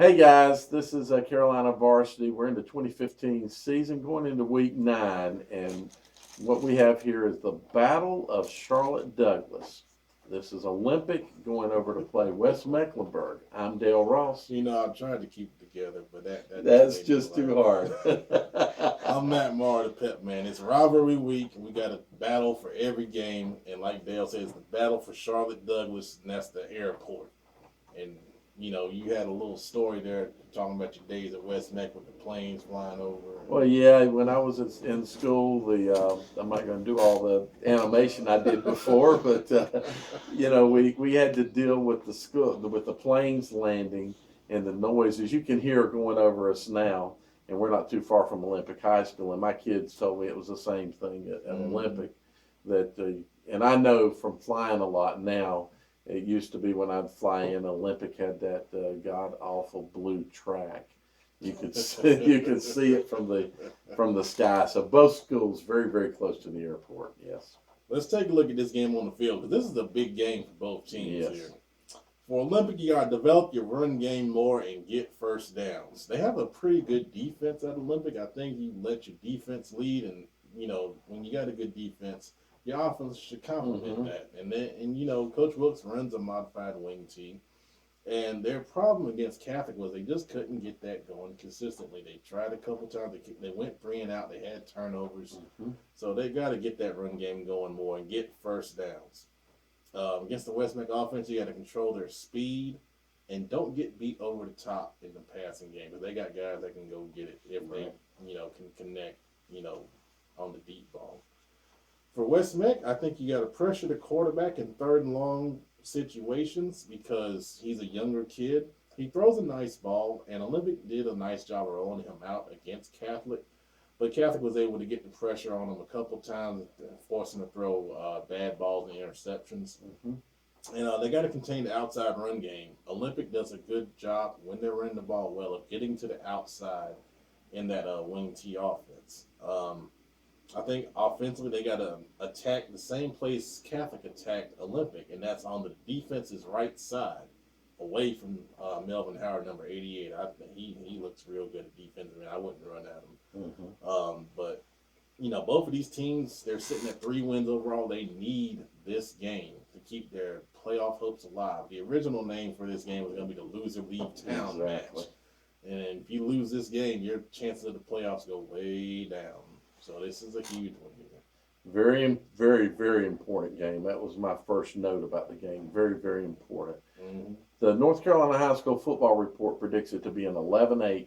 Hey guys, this is Carolina Varsity. We're in the 2015 season, going into week 9, and what we have here is the Battle of Charlotte Douglas. This is Olympic going over to play West Mecklenburg. I'm Dale Ross. I tried to keep it together, but that That's just just made me too laugh. hard. I'm Matt Maher, the Pep Man. It's rivalry week. We got a battle for every game, and like Dale says, the battle for Charlotte Douglas, and that's the airport. And you had a little story there talking about your days at West Meck with the planes flying over. Well, yeah, when I was in school, I'm not going to do all the animation I did before, but we had to deal with the school with the planes landing and the noises you can hear going over us now. And we're not too far from Olympic High School, and my kids told me it was the same thing at Olympic. That and I know from flying a lot now. It used to be when I'd fly in, Olympic had that god awful blue track. You could see it from the sky. So both schools very close to the airport. Yes. Let's take a look at this game on the field because this is a big game for both teams Yes. here. For Olympic, you got to develop your run game more and get first downs. They have a pretty good defense at Olympic. I think you let your defense lead, and when you got a good defense, your offense should complement that. And Coach Wilkes runs a modified wing team. And their problem against Catholic was they just couldn't get that going consistently. They tried a couple times. They went 3 and out. They had turnovers. So they got to get that run game going more and get first downs. Against the West Meck offense, you got to control their speed and don't get beat over the top in the passing game. Because they got guys that can go get it if they, can connect, on the deep ball. For West Meck, I think you got to pressure the quarterback in third and long situations because he's a younger kid. He throws a nice ball, and Olympic did a nice job of rolling him out against Catholic. But Catholic was able to get the pressure on him a couple times, forcing him to throw bad balls and interceptions. And they got to contain the outside run game. Olympic does a good job when they're running the ball well of getting to the outside in that wing T offense. I think offensively they got to attack the same place Catholic attacked Olympic, and that's on the defense's right side, away from Melvin Howard, number 88. I think he looks real good at defense. I wouldn't run at him. But both of these teams, they're sitting at 3 wins overall. They need this game to keep their playoff hopes alive. The original name for this game was going to be the loser leave town match. And if you lose this game, your chances of the playoffs go way down. So this is a huge one here. Very important game. That was my first note about the game. Very important. The North Carolina High School Football Report predicts it to be an 11-8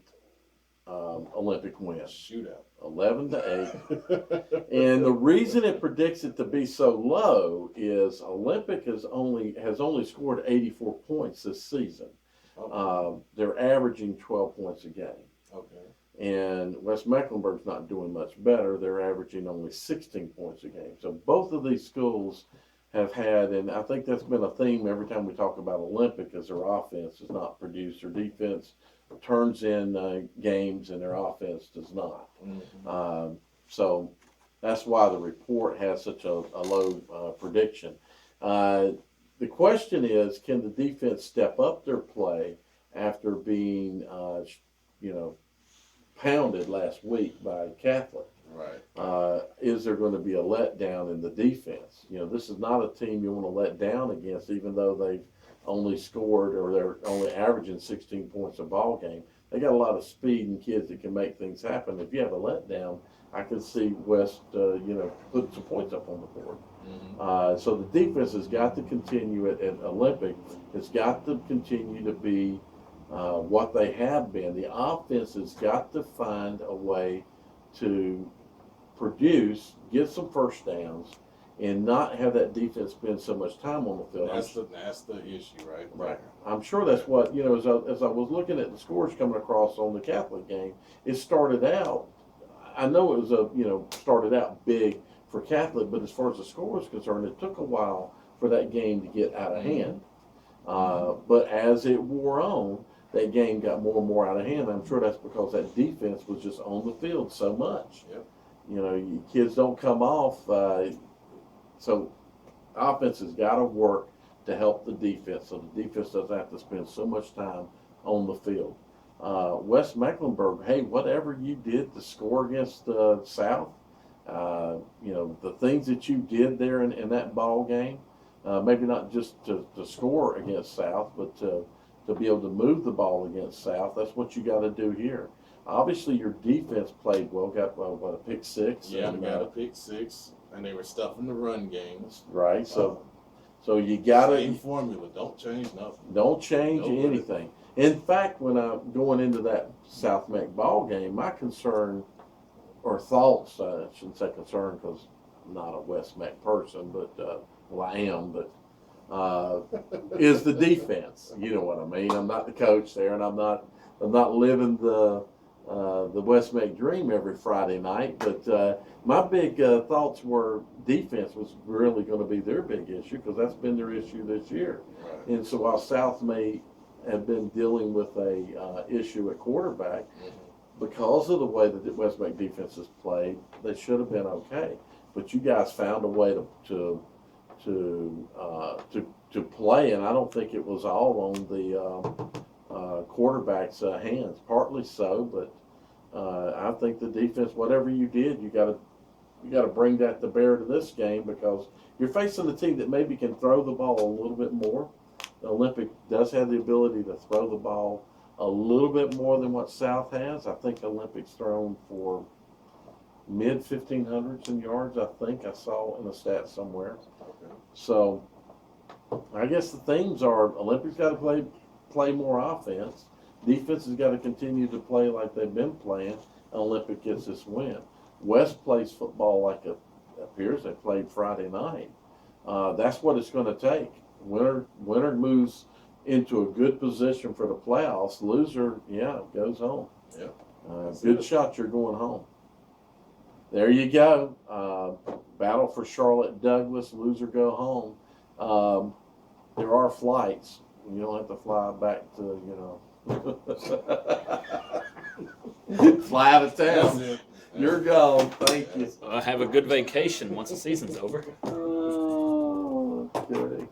Olympic win. Shootout. 11-8. And the reason it predicts it to be so low is Olympic has only scored 84 points this season. They're averaging 12 points a game. Okay. And West Mecklenburg's not doing much better. They're averaging only 16 points a game. So both of these schools have had, and I think that's been a theme every time we talk about Olympic, is their offense does not produce. Their defense turns in games, and their offense does not. So that's why the report has such a low prediction. The question is, can the defense step up their play after being, pounded last week by Catholic? Right. Is there going to be a letdown in the defense? This is not a team you want to let down against, even though they've only scored or they're only averaging 16 points a ball game. They got a lot of speed and kids that can make things happen. If you have a letdown, I can see West, putting some points up on the board. So the defense has got to continue at Olympic. It's got to continue to be what they have been. The offense has got to find a way to produce, get some first downs, and not have that defense spend so much time on the field. That's the issue, right? Right. I'm sure that's what, as I was looking at the scores coming across on the Catholic game, it started out, I know it was started out big for Catholic, but as far as the score is concerned, it took a while for that game to get out of hand. But as it wore on, that game got more and more out of hand. I'm sure that's because that defense was just on the field so much. Yep. Kids don't come off. So offense has got to work to help the defense, so the defense doesn't have to spend so much time on the field. West Mecklenburg, hey, whatever you did to score against South, the things that you did there in that ball game, maybe not just to score against South, but to be able to move the ball against South. That's what you got to do here. Obviously, your defense played well. Got a pick six. Yeah, and, got a pick six, and they were stuffing the run games. Right. So you got to same formula. Don't change nothing. Don't change anything. In fact, when I'm going into that South Meck ball game, my concern or thoughts, I shouldn't say concern because I'm not a West Meck person, but well, I am, but is the defense. You know what I mean? I'm not the coach there, and I'm not living the West Meck dream every Friday night. But my big thoughts were defense was really going to be their big issue because that's been their issue this year. Right. And so while South may have been dealing with a issue at quarterback, because of the way that the West Meck defense has played, they should have been okay. But you guys found a way to play, and I don't think it was all on the quarterback's hands. Partly so, but I think the defense, whatever you did, you got to bring that to bear to this game because you're facing a team that maybe can throw the ball a little bit more. The Olympic does have the ability to throw the ball a little bit more than what South has. I think Olympic's thrown for mid 1500s in yards. I think I saw in a stat somewhere. Okay. So I guess the themes are Olympics got to play more offense. Defense has got to continue to play like they've been playing. Olympic gets this win. West plays football like it appears they played Friday night. That's what it's going to take. Winner moves into a good position for the playoffs. Loser, goes home. Yeah. Good shot, you're going home. There you go. Battle for Charlotte Douglas. Loser go home. There are flights. You don't have to fly back to, fly out of town. You're gone. Thank you. Have a good vacation once the season's over. Oh, goody.